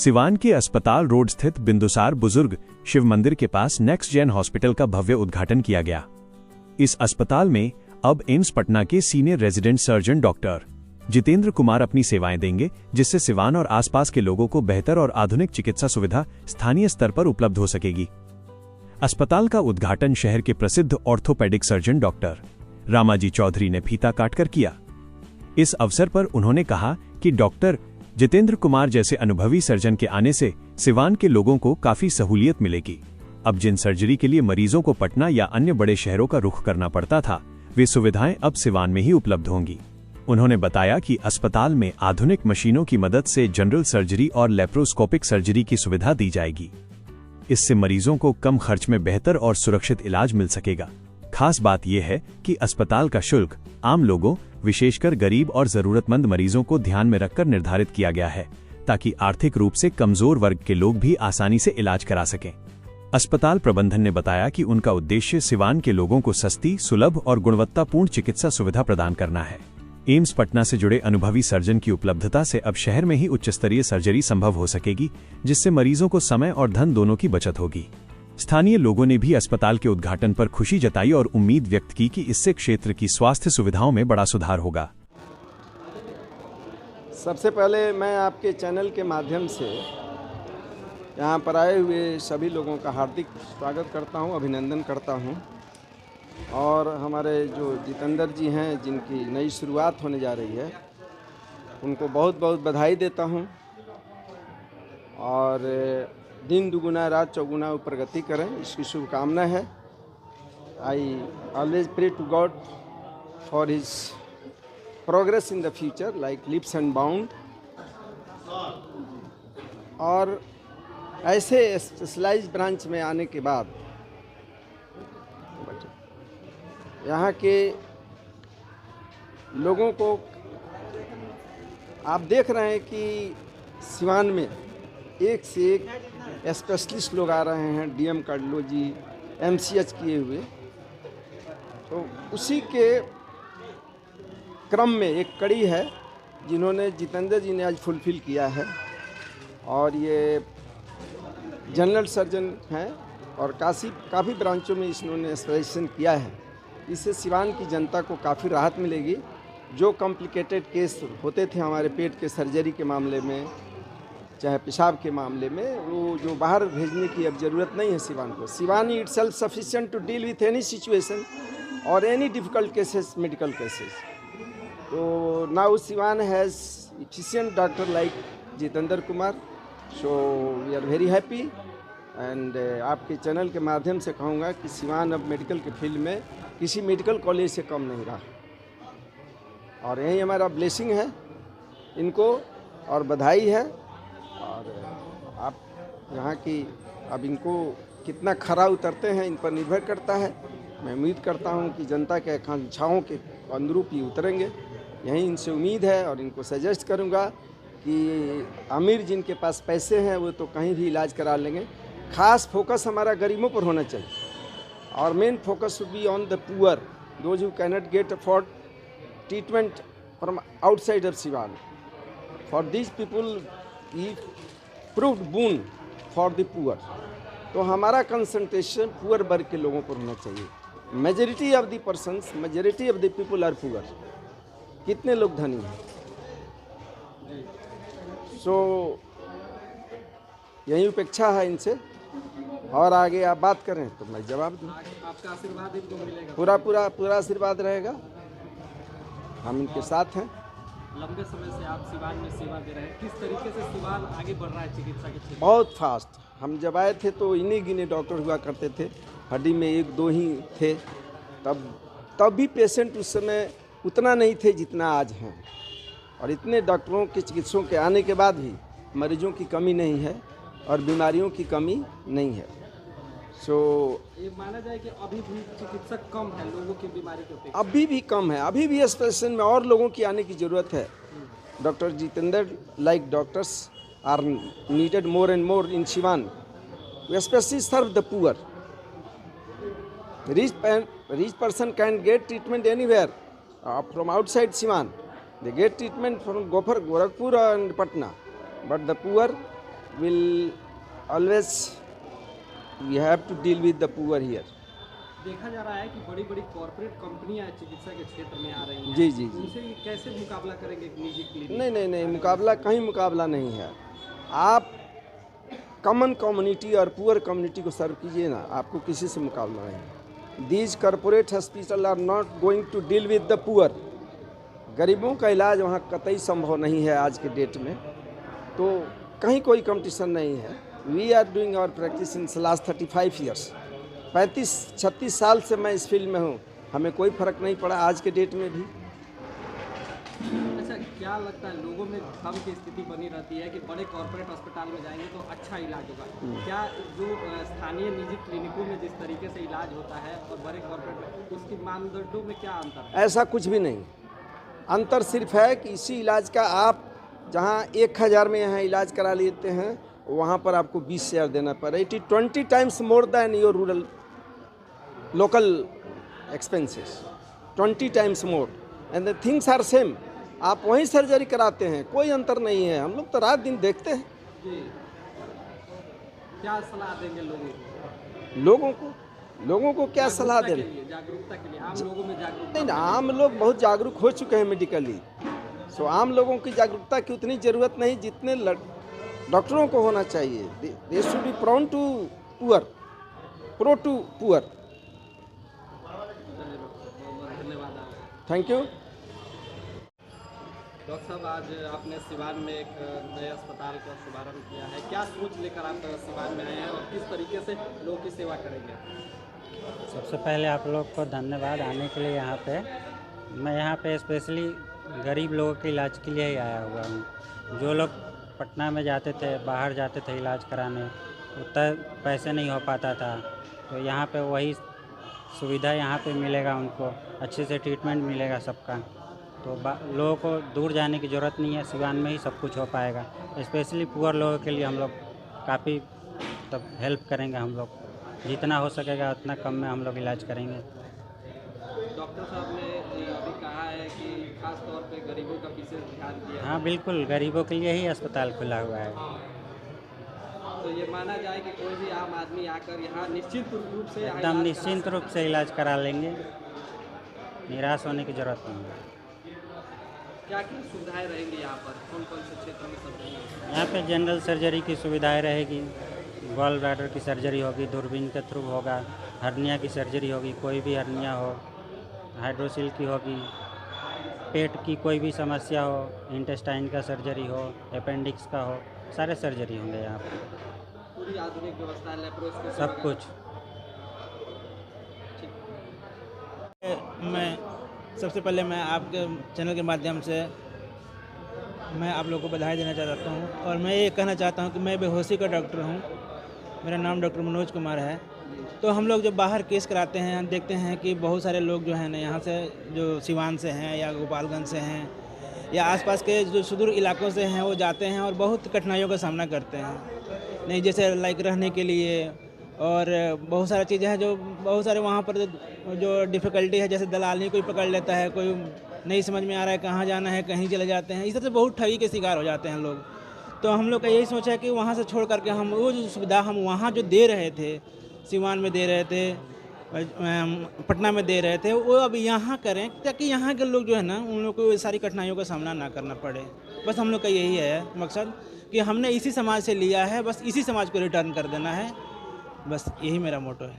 सिवान के अस्पताल रोड स्थित बिंदुसार बुजुर्ग शिव मंदिर के पास नेक्स्ट जेन हॉस्पिटल का भव्य उद्घाटन किया गया। इस अस्पताल में अब एम्स पटना के senior resident surgeon doctor Jitendra Kumar अपनी सेवाएं देंगे, जिससे सिवान और आसपास के लोगों को बेहतर और आधुनिक चिकित्सा सुविधा स्थानीय स्तर पर उपलब्ध हो सकेगी। अस्पताल का उद्घाटन शहर के प्रसिद्ध orthopaedic surgeon doctor Ramaji Chaudhary ने फीता काटकर किया। इस अवसर पर उन्होंने कहा कि डॉक्टर जितेंद्र कुमार जैसे अनुभवी सर्जन के आने से सिवान के लोगों को काफी सहूलियत मिलेगी। अब जिन सर्जरी के लिए मरीजों को पटना या अन्य बड़े शहरों का रुख करना पड़ता था, वे सुविधाएं अब सिवान में ही उपलब्ध होंगी। उन्होंने बताया कि अस्पताल में आधुनिक मशीनों की मदद से जनरल सर्जरी और लेप्रोस्कोपिक सर्जरी की सुविधा दी जाएगी। इससे मरीजों को कम खर्च में बेहतर और सुरक्षित इलाज मिल सकेगा। खास बात यह है कि अस्पताल का शुल्क आम लोगों, विशेषकर गरीब और जरूरतमंद मरीजों को ध्यान में रखकर निर्धारित किया गया है, ताकि आर्थिक रूप से कमजोर वर्ग के लोग भी आसानी से इलाज करा सकें। अस्पताल प्रबंधन ने बताया कि उनका उद्देश्य सिवान के लोगों को सस्ती, सुलभ और गुणवत्तापूर्ण चिकित्सा सुविधा प्रदान करना है। एम्स पटना से जुड़े अनुभवी सर्जन की उपलब्धता से अब शहर में ही उच्च स्तरीय सर्जरी संभव हो सकेगी, जिससे मरीजों को समय और धन दोनों की बचत होगी। स्थानीय लोगों ने भी अस्पताल के उद्घाटन पर खुशी जताई और उम्मीद व्यक्त की कि इससे क्षेत्र की स्वास्थ्य सुविधाओं में बड़ा सुधार होगा। सबसे पहले मैं आपके चैनल के माध्यम से यहाँ पर आए हुए सभी लोगों का हार्दिक स्वागत करता हूँ, अभिनंदन करता हूँ। और हमारे जो जितेंद्र जी हैं, जिनकी नई शुरुआत होने जा रही है, उनको बहुत बहुत बधाई देता हूँ। और दिन दुगुना रात चौगुना वो प्रगति करें, इसकी शुभकामना है। I always pray to God for his progress in the future like leaps and bound. और ऐसे स्पेशलाइज ब्रांच में आने के बाद यहाँ के लोगों को आप देख रहे हैं कि सिवान में एक से एक स्पेशलिस्ट लोग आ रहे हैं, डीएम कार्डियोलॉजी, एमसीएच किए हुए। तो उसी के क्रम में एक कड़ी है जिन्होंने जितेंद्र जी ने आज फुलफिल किया है। और ये जनरल सर्जन हैं और काफ़ी ब्रांचों में इन्होंने स्पेशलाइजेशन किया है। इससे सिवान की जनता को काफ़ी राहत मिलेगी। जो कॉम्प्लिकेटेड केस होते थे हमारे पेट के सर्जरी के मामले में, चाहे पेशाब के मामले में, वो जो बाहर भेजने की अब ज़रूरत नहीं है सिवान को। Siwan itself sufficient to deal with any situation और any difficult cases, medical cases. तो now Siwan has efficient doctor like Jitendra Kumar, so we are very happy. And आपके चैनल के माध्यम से कहूँगा कि सिवान अब मेडिकल के फील्ड में किसी मेडिकल कॉलेज से कम नहीं रहा। और यही हमारा ब्लेसिंग है इनको और बधाई है। और आप यहाँ की अब इनको कितना खरा उतरते हैं इन पर निर्भर करता है। मैं उम्मीद करता हूँ कि जनता के आकांक्षाओं के अनुरूप ही उतरेंगे, यही इनसे उम्मीद है। और इनको सजेस्ट करूँगा कि अमीर जिनके पास पैसे हैं वो तो कहीं भी इलाज करा लेंगे। खास फोकस हमारा गरीबों पर होना चाहिए। और main focus should be on the poor, those who cannot get afford treatment from outside of Siwan. For this people he proved boon for the poor. तो हमारा कंसंट्रेशन पुअर वर्ग के लोगों पर होना चाहिए। Majority of the persons, majority of the people are poor. कितने लोग धनी हैं? सो यही अपेक्षा है इनसे। और आगे आप बात करें तो मैं जवाब दूँ। आपका आशीर्वाद इनको मिलेगा? पूरा आशीर्वाद रहेगा। हम इनके साथ हैं। लंबे समय से आप सिवान में सेवा दे रहे हैं, किस तरीके से सिवान आगे बढ़ रहा है चिकित्सा के क्षेत्र? बहुत फास्ट। हम जब आए थे तो इन्हीं गिने डॉक्टर हुआ करते थे, हड्डी में एक दो ही थे। तब भी पेशेंट उस समय उतना नहीं थे जितना आज हैं। और इतने डॉक्टरों के, चिकित्सकों के आने के बाद भी मरीजों की कमी नहीं है और बीमारियों की कमी नहीं है। सो ये माना जाए कि अभी भी चिकित्सक कम है लोगों की बीमारी के अपेक्षा? अभी भी कम है। अभी भी स्पेशल में और लोगों की आने की ज़रूरत है। Doctor Jitendra like doctors are needed more and more in Siwan. We specially serve the poor. Rich person can get treatment anywhere from outside Siwan. They get treatment from Gorakhpur and Patna. But the poor will always we have to deal with the poor here. देखा जा रहा है कि बड़ी बड़ी corporate कंपनियां चिकित्सा के क्षेत्र में आ रही हैं। जी जी जी। उनसे कैसे मुकाबला करेंगे एक निजी क्लिनिक? नहीं, मुकाबला कहीं मुकाबला नहीं है। आप कॉमन कम्युनिटी और पुअर कम्युनिटी को सर्व कीजिए ना, आपको किसी से मुकाबला नहीं। These corporate hospital are not going to deal with the poor. गरीबों का इलाज वहाँ कतई संभव नहीं है आज के डेट में, तो कहीं कोई कंपटीशन नहीं है। We are doing our practice in last 35 years. 35-36 साल से मैं इस फील्ड में हूँ, हमें कोई फर्क नहीं पड़ा आज के डेट में भी। अच्छा, क्या लगता है लोगों में भ्रम की स्थिति बनी रहती है कि बड़े कॉर्पोरेट अस्पताल में जाएंगे तो अच्छा इलाज होगा? क्या जो स्थानीय निजी क्लिनिकों में जिस तरीके से इलाज होता है और बड़े कॉर्पोरेट, उसके मानदंडों में क्या अंतर है? ऐसा कुछ भी नहीं। अंतर सिर्फ है कि इसी इलाज का आप जहाँ 1000 में यहाँ इलाज करा लेते हैं, वहाँ पर आपको 20 शेयर देना पड़े। It is 20 times more than your rural local expenses, 20 times more, and the things are same. आप वहीं सर्जरी कराते हैं, कोई अंतर नहीं है। हम लोग तो रात दिन देखते हैं। जी, क्या सलाह देंगे लोगों को क्या सलाह दें? जागरूकता के लिए आम लोगों में जागरूकता नहीं, आम लोग बहुत जागरूक हो चुके हैं मेडिकली। सो आम लोगों की जागरूकता की उतनी ज़रूरत नहीं जितने डॉक्टरों को होना चाहिए। They should be pro to poor. धन्यवाद आपका। Thank you. डॉक्टर साहब, आज आपने सिवान में एक नए अस्पताल का शुभारंभ किया है। क्या सोच लेकर आप सिवान में आए हैं और किस तरीके से लोगों की सेवा करेंगे? सबसे पहले आप लोग को धन्यवाद आने के लिए यहाँ पे। मैं यहाँ पे स्पेशली गरीब लोगों के इलाज के लिए ही आया हुआ हूँ। जो लोग पटना में जाते थे, बाहर जाते थे इलाज कराने, उतना पैसे नहीं हो पाता था, तो यहाँ पे वही सुविधा यहाँ पे मिलेगा, उनको अच्छे से ट्रीटमेंट मिलेगा सबका। तो लोगों को दूर जाने की ज़रूरत नहीं है, सिवान में ही सब कुछ हो पाएगा। स्पेशली पुअर लोगों के लिए हम लोग काफ़ी तब हेल्प करेंगे। हम लोग जितना हो सकेगा उतना कम में हम लोग इलाज करेंगे। डॉक्टर साहब ने अभी कहा है कि खास तौर पे गरीबों का विशेष ध्यान दिया। हाँ बिल्कुल, गरीबों के लिए ही अस्पताल खुला हुआ है। तो ये माना जाए कि कोई भी आम आदमी आकर यहाँ निश्चित रूप से एकदम निश्चिंत रूप से इलाज करा लेंगे, निराश होने की ज़रूरत नहीं है। क्या क्या सुविधाएं रहेंगी यहाँ पर? कौन कौन से क्षेत्र में सर्जरी? यहाँ पे जनरल सर्जरी की सुविधाएं रहेगी, गॉल ब्लैडर की सर्जरी होगी, दूरबीन के थ्रू होगा, हर्निया की सर्जरी होगी, कोई भी हर्निया हो, हाइड्रोसिल की होगी, पेट की कोई भी समस्या हो, इंटेस्टाइन का सर्जरी हो, अपेंडिक्स का हो, सारे सर्जरी होंगे यहाँ पर। पूरी आधुनिक व्यवस्था, लेप्रोस्कोपी सब कुछ। मैं सबसे पहले मैं आपके चैनल के माध्यम से मैं आप लोगों को बधाई देना चाहता हूँ, और मैं ये कहना चाहता हूँ कि मैं बेहोशी का डॉक्टर हूँ। मेरा नाम डॉक्टर मनोज कुमार है। तो हम लोग जब बाहर केस कराते हैं, देखते हैं कि बहुत सारे लोग जो हैं ना, यहाँ से जो सिवान से हैं या गोपालगंज से हैं या आसपास के जो सुदूर इलाकों से हैं, वो जाते हैं और बहुत कठिनाइयों का सामना करते हैं। नहीं, जैसे लाइक रहने के लिए, और बहुत सारी चीज़ें हैं जो बहुत सारे वहाँ पर जो डिफ़िकल्टी है, जैसे दलाली कोई पकड़ लेता है, कोई नहीं समझ में आ रहा है कहाँ जाना है, कहीं चले जाते हैं। इस तरह से बहुत ठगी के शिकार हो जाते हैं लोग। तो हम लोग का यही सोचा है कि वहाँ से छोड़ करके हम वो जो सुविधा हम वहाँ जो दे रहे थे, सिवान में दे रहे थे, पटना में दे रहे थे, वो अब यहाँ करें, ताकि यहाँ के लोग जो है ना, उन लोग को सारी कठिनाइयों का सामना ना करना पड़े। बस हम लोग का यही है मकसद कि हमने इसी समाज से लिया है, बस इसी समाज को रिटर्न कर देना है। बस यही मेरा मोटो है।